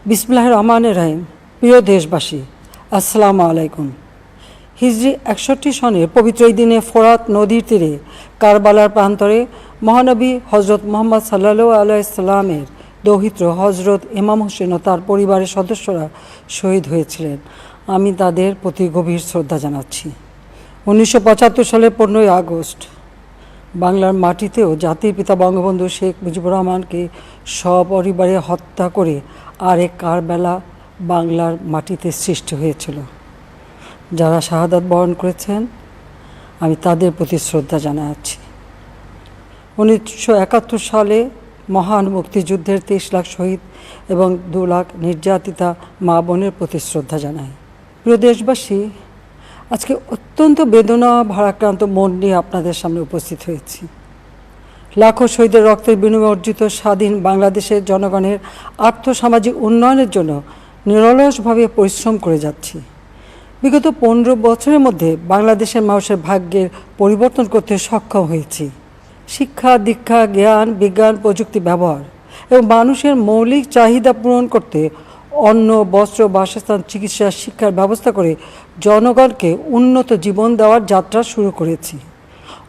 বিসমিল্লাহির রহমানির রহিম। প্রিয় দেশবাসী, আসসালামু আলাইকুম। হিজরি 61 সনের পবিত্র এই দিনে ফোরাত নদীর তীরে কারবালার প্রান্তরে মহানবী হজরত মুহাম্মদ সাল্লাল্লাহু আলাইহি সাল্লামের দৌহিত্র হজরত ইমাম হোসেন ও তার পরিবারের সদস্যরা শহীদ হয়েছিলেন। আমি তাদের প্রতি গভীর শ্রদ্ধা জানাচ্ছি। 1975 সালের 15ই আগস্ট বাংলার মাটিতেও জাতির পিতা বঙ্গবন্ধু শেখ মুজিবুর রহমানকে সপরিবারে হত্যা করে আরেক কারবালা বাংলার মাটিতে সৃষ্টি হয়েছিল। যারা শাহাদাত বরণ করেছেন, আমি তাদের প্রতি শ্রদ্ধা জানাচ্ছি। 1971 সালে মহান মুক্তিযুদ্ধের 23 লাখ শহীদ এবং 2 লাখ নির্যাতিতা মা বোনের প্রতি শ্রদ্ধা জানাই। প্রিয় দেশবাসী, আজকে অত্যন্ত বেদনা ভারাক্রান্ত মন নিয়ে আপনাদের সামনে উপস্থিত হয়েছি। লাখো শহীদের রক্তের বিনিময়ে অর্জিত স্বাধীন বাংলাদেশের জনগণের আর্থসামাজিক উন্নয়নের জন্য নিরলসভাবে পরিশ্রম করে যাচ্ছি। বিগত 15 বছরের মধ্যে বাংলাদেশের মানুষের ভাগ্যের পরিবর্তন করতে সক্ষম হয়েছি। শিক্ষা, দীক্ষা, জ্ঞান, বিজ্ঞান, প্রযুক্তি ব্যবহার এবং মানুষের মৌলিক চাহিদা পূরণ করতে অন্ন, বস্ত্র, বাসস্থান, চিকিৎসা, শিক্ষার ব্যবস্থা করে জনগণকে উন্নত জীবন দেওয়ার যাত্রা শুরু করেছি।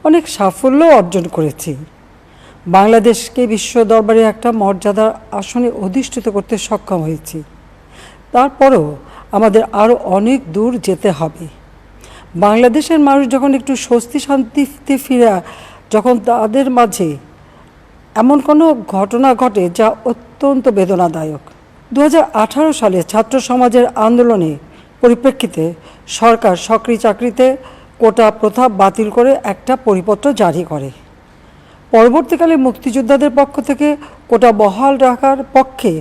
অনেক সাফল্য অর্জন করেছি। বাংলাদেশকে বিশ্ব দরবারে একটা মর্যাদার আসনে অধিষ্ঠিত করতে সক্ষম হয়েছি। তারপরও আমাদের আরও অনেক দূর যেতে হবে। বাংলাদেশের মানুষ যখন একটু স্বস্তি শান্তিতে ফিরে, যখন তাদের মাঝে এমন কোনো ঘটনা ঘটে যা অত্যন্ত বেদনাদায়ক। 2018 সালে ছাত্র সমাজের আন্দোলনে পরিপ্রেক্ষিতে সরকার সরকারি চাকরিতে কোটা প্রথা বাতিল করে একটা পরিপত্র জারি করে। পরবর্তীকালে মুক্তিযোদ্ধাদের পক্ষ থেকে কোটা বহাল রাখার পক্ষে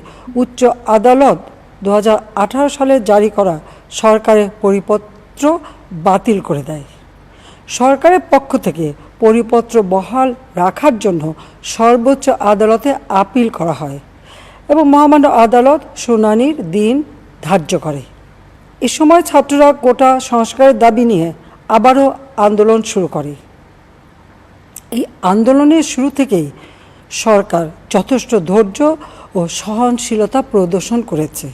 উচ্চ আদালত 2018 সালে জারি করা সরকারের পরিপত্র বাতিল করে দেয়। সরকারের পক্ষ থেকে পরিপত্র বহাল রাখার জন্য সর্বোচ্চ আদালতে আপিল করা হয় এবং মহামান্য আদালত শুনানির দিন ধার্য করে। এ সময় ছাত্ররা কোটা সংস্কারের দাবি নিয়ে আবারও আন্দোলন শুরু করে। এই আন্দোলনের শুরু থেকেই সরকার যথেষ্ট ধৈর্য ও সহনশীলতা প্রদর্শন করেছে।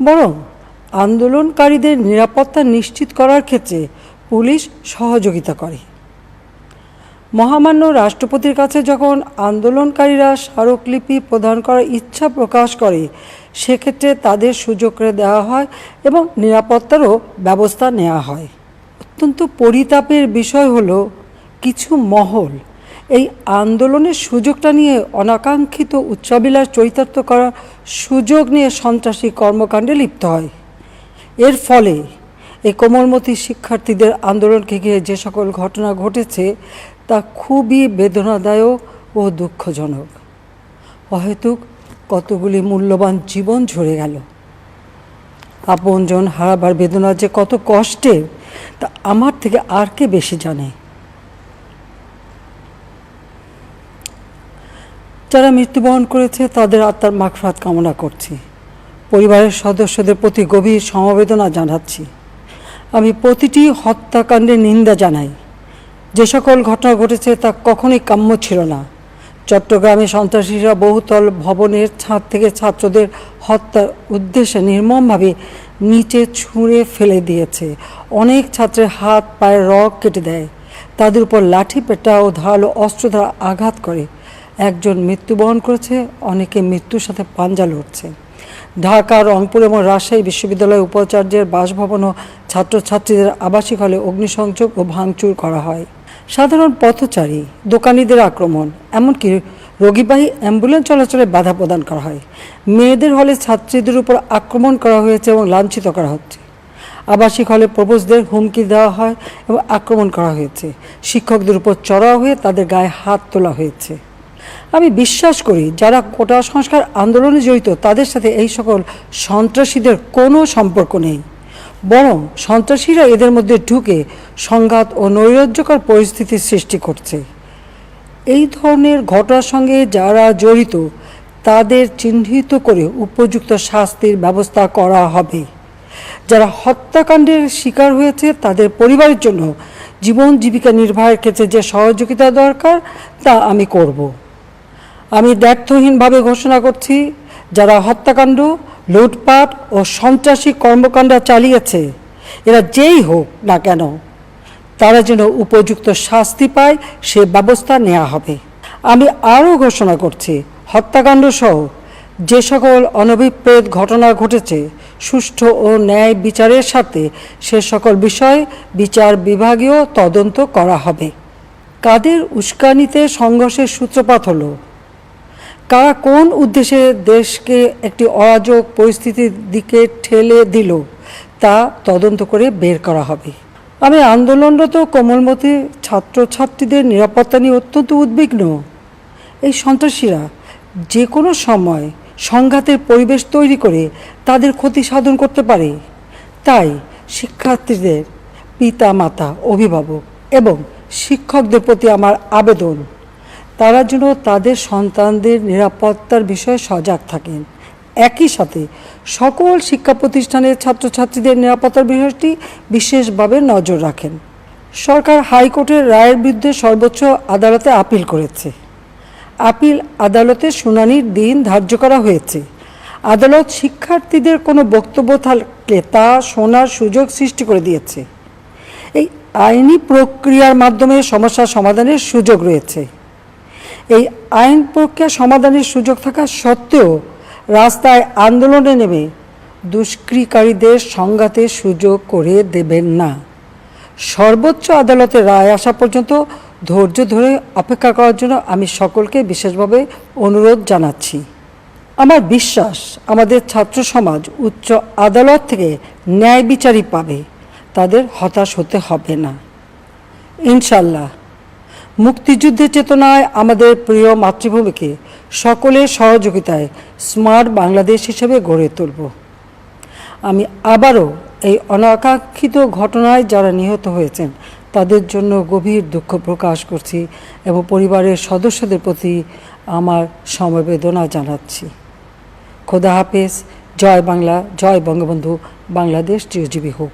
বরং আন্দোলনকারীদের নিরাপত্তা নিশ্চিত করার ক্ষেত্রে পুলিশ সহযোগিতা করে। মহামান্য রাষ্ট্রপতির কাছে যখন আন্দোলনকারীরা স্মারকলিপি প্রদান করার ইচ্ছা প্রকাশ করে, সেক্ষেত্রে তাদের সুযোগ করে দেওয়া হয় এবং নিরাপত্তারও ব্যবস্থা নেওয়া হয়। অত্যন্ত পরিতাপের বিষয় হলো, কিছু মহল এই আন্দোলনের সুযোগটা নিয়ে অনাকাঙ্ক্ষিত উচ্চাবিলাস চরিতার্থ করার সুযোগ নিয়ে সন্ত্রাসী কর্মকাণ্ডে লিপ্ত হয়। এর ফলে এই কোমলমতি শিক্ষার্থীদের আন্দোলনকে ঘিরে যে সকল ঘটনা ঘটেছে তা খুবই বেদনাদায়ক ও দুঃখজনক। অহেতুক কতগুলি মূল্যবান জীবন ঝরে গেল। আপনজন হারাবার বেদনা যে কত কষ্টের তা আমার থেকে আর কে বেশি জানে। যারা মৃত্যুবরণ করেছে তাদের আত্মার মাগফিরাত কামনা করছি। পরিবারের সদস্যদের প্রতি গভীর সমবেদনা জানাচ্ছি। আমি প্রতিটি হত্যাকাণ্ডের নিন্দা জানাই। যে সকল ঘটনা ঘটেছে তা কখনোই কাম্য ছিল না। চট্টগ্রামে সন্ত্রাসীরা বহুতল ভবনের ছাদ থেকে ছাত্রদের হত্যার উদ্দেশ্যে নির্মমভাবে নিচে ছুঁড়ে ফেলে দিয়েছে। অনেক ছাত্রের হাত পায়ের রগ কেটে দেয়, তাদের উপর লাঠি পেটা ও ধারালো অস্ত্র দ্বারা আঘাত করে। একজন মৃত্যুবরণ করেছে, অনেকে মৃত্যুর সাথে পাঞ্জা লড়ছে। ঢাকা, রংপুর এবং রাজশাহী বিশ্ববিদ্যালয়ের উপাচার্যের বাসভবন ও ছাত্রছাত্রীদের আবাসিক হলে অগ্নিসংযোগ ও ভাঙচুর করা হয়। সাধারণ পথচারী, দোকানিদের আক্রমণ, এমনকি রোগীবাহী অ্যাম্বুলেন্স চলাচলে বাধা প্রদান করা হয়। মেয়েদের হলে ছাত্রীদের উপর আক্রমণ করা হয়েছে এবং লাঞ্ছিত করা হচ্ছে। আবাসিক হলে প্রবোজদের হুমকি দেওয়া হয় এবং আক্রমণ করা হয়েছে। শিক্ষকদের উপর চড়াও হয়ে তাদের গায়ে হাত তোলা হয়েছে। আমি বিশ্বাস করি, যারা কোটা সংস্কার আন্দোলনে জড়িত তাদের সাথে এই সকল সন্ত্রাসীদের কোনো সম্পর্ক নেই, বরং সন্ত্রাসীরা এদের মধ্যে ঢুকে সংঘাত ও নৈরাজ্যকর পরিস্থিতির সৃষ্টি করছে। এই ধরনের ঘটনার সঙ্গে যারা জড়িত তাদের চিহ্নিত করে উপযুক্ত শাস্তির ব্যবস্থা করা হবে। যারা হত্যাকাণ্ডের শিকার হয়েছে তাদের পরিবারের জন্য জীবন জীবিকা নির্বাহের ক্ষেত্রে যে সহযোগিতা দরকার তা আমি করব। আমি দ্ব্যর্থহীনভাবে ঘোষণা করছি, যারা হত্যাকাণ্ড লুটপাট ও সন্ত্রাসী কর্মকাণ্ড চালিয়েছে, এরা যেই হোক না কেন তারা যেন উপযুক্ত শাস্তি পায় সে ব্যবস্থা নেওয়া হবে। আমি আরও ঘোষণা করছি, হত্যাকাণ্ড সহ যে সকল অনভিপ্রেত ঘটনা ঘটেছে সুষ্ঠু ও ন্যায় বিচারের সাথে সে সকল বিষয়ে বিচার বিভাগীয় তদন্ত করা হবে। কাদের উস্কানিতে সংঘর্ষের সূত্রপাত হলো, কারা কোন উদ্দেশ্যে দেশকে একটি অরাজক পরিস্থিতির দিকে ঠেলে দিল তা তদন্ত করে বের করা হবে। আমি আন্দোলনরত কোমলমতি ছাত্রছাত্রীদের নিরাপত্তা নিয়ে অত্যন্ত উদ্বিগ্ন। এই সন্ত্রাসীরা যে কোনো সময় সংঘাতের পরিবেশ তৈরি করে তাদের ক্ষতি সাধন করতে পারে। তাই শিক্ষার্থীদের পিতা মাতা, অভিভাবক এবং শিক্ষকদের প্রতি আমার আবেদন, তারা যেন তাদের সন্তানদের নিরাপত্তার বিষয়ে সজাগ থাকেন। একই সাথে সকল শিক্ষা প্রতিষ্ঠানের ছাত্রছাত্রীদের নিরাপত্তার বিষয়টি বিশেষভাবে নজর রাখেন। সরকার হাইকোর্টের রায়ের বিরুদ্ধে সর্বোচ্চ আদালতে আপিল করেছে। আপিল আদালতের শুনানির দিন ধার্য করা হয়েছে। আদালত শিক্ষার্থীদের কোনো বক্তব্য থাকলে তা শোনার সুযোগ সৃষ্টি করে দিয়েছে। এই আইনি প্রক্রিয়ার মাধ্যমে সমস্যা সমাধানের সুযোগ রয়েছে। এই আইন প্রক্রিয়া সমাধানের সুযোগ থাকা সত্ত্বেও রাস্তায় আন্দোলনে নেমে দুষ্কৃতিকারীদের সংঘাতের সুযোগ করে দেবেন না। সর্বোচ্চ আদালতের রায় আসা পর্যন্ত ধৈর্য ধরে অপেক্ষা করার জন্য আমি সকলকে বিশেষভাবে অনুরোধ জানাচ্ছি। আমার বিশ্বাস আমাদের ছাত্র সমাজ উচ্চ আদালত থেকে ন্যায় বিচারই পাবে, তাদের হতাশ হতে হবে না ইনশাল্লাহ। মুক্তিযুদ্ধের চেতনায় আমাদের প্রিয় মাতৃভূমিকে সকলের সহযোগিতায় স্মার্ট বাংলাদেশ হিসেবে গড়ে তুলব। আমি আবারও এই অনাকাঙ্ক্ষিত ঘটনায় যারা নিহত হয়েছেন তাদের জন্য গভীর দুঃখ প্রকাশ করছি এবং পরিবারের সদস্যদের প্রতি আমার সমবেদনা জানাচ্ছি। খোদা হাফেজ। জয় বাংলা, জয় বঙ্গবন্ধু, বাংলাদেশ চিরজীবী হোক।